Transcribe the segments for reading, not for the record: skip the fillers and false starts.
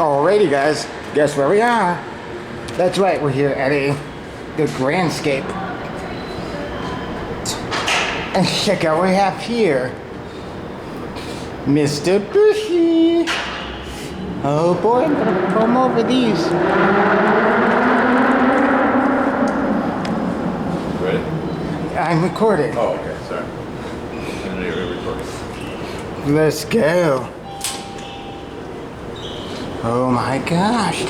Alrighty guys, guess where we are? That's right, we're here at the Grandscape. And check out what we have here. Mitsubishi. Oh boy, I'm gonna comb over these. Ready? I'm recording. Oh, okay, sorry. I didn't know you were recording. Let's go. Oh my gosh,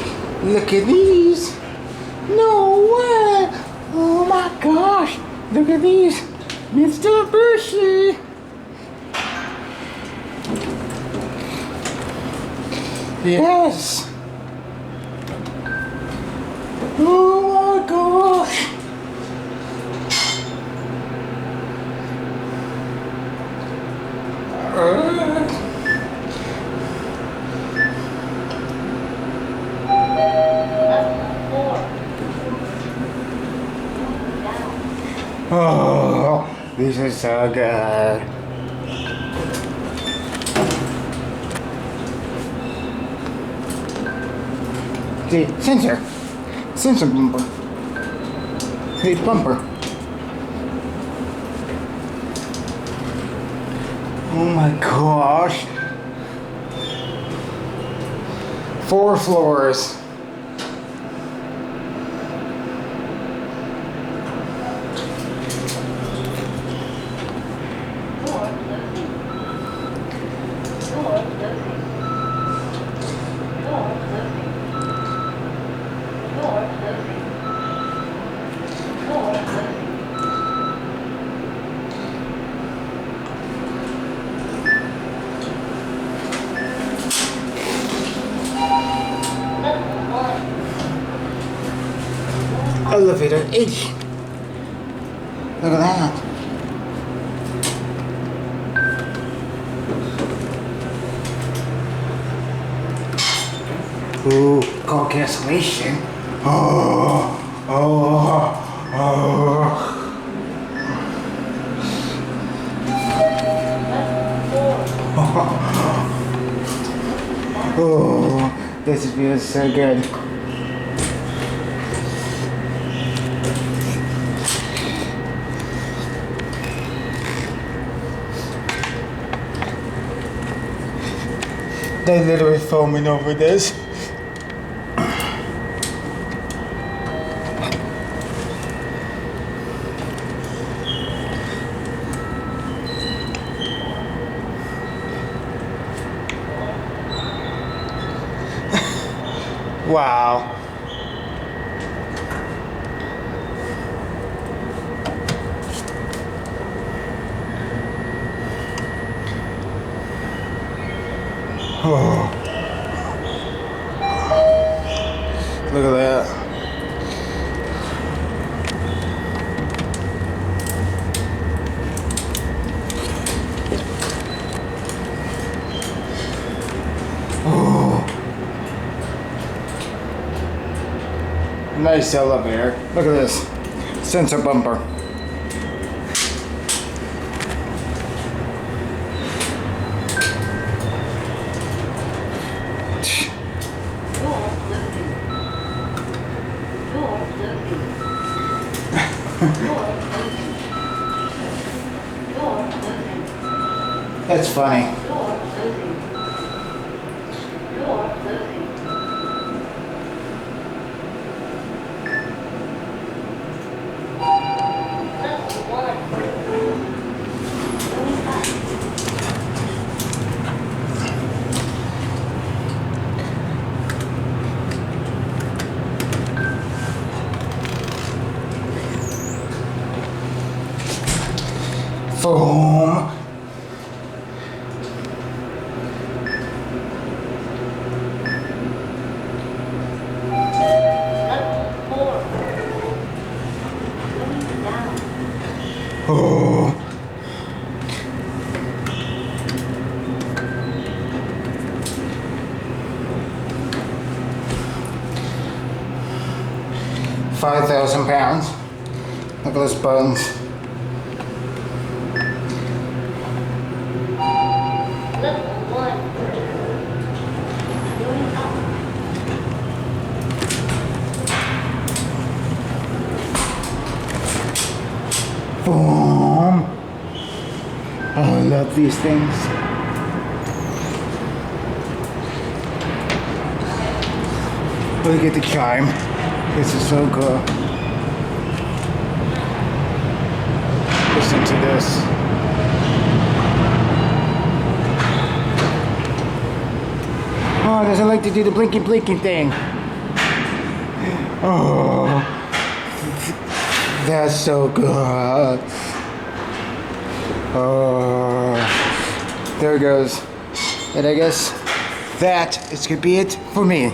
look at these. No way. Oh my gosh, look at these. Mitsubishi. Yes. Oh my gosh. Oh, this is so good. See, sensor bumper. Hey, bumper. Oh my gosh. 4 floors. Elevator H. Look at that. Ooh, call cancellation. Oh. Oh, this feels so good. They're literally foaming over this. Wow. Oh. Look at that. Oh. Nice elevator. Look at this. Sensor bumper. That's funny. Foam. Oh. £5,000. Look at those buttons. Boom. Oh, I love these things. Look at the chime. This is so cool. Listen to this. Oh, it doesn't like to do the blinking thing. Oh, that's so good. Oh, there it goes. And I guess that is gonna be it for me.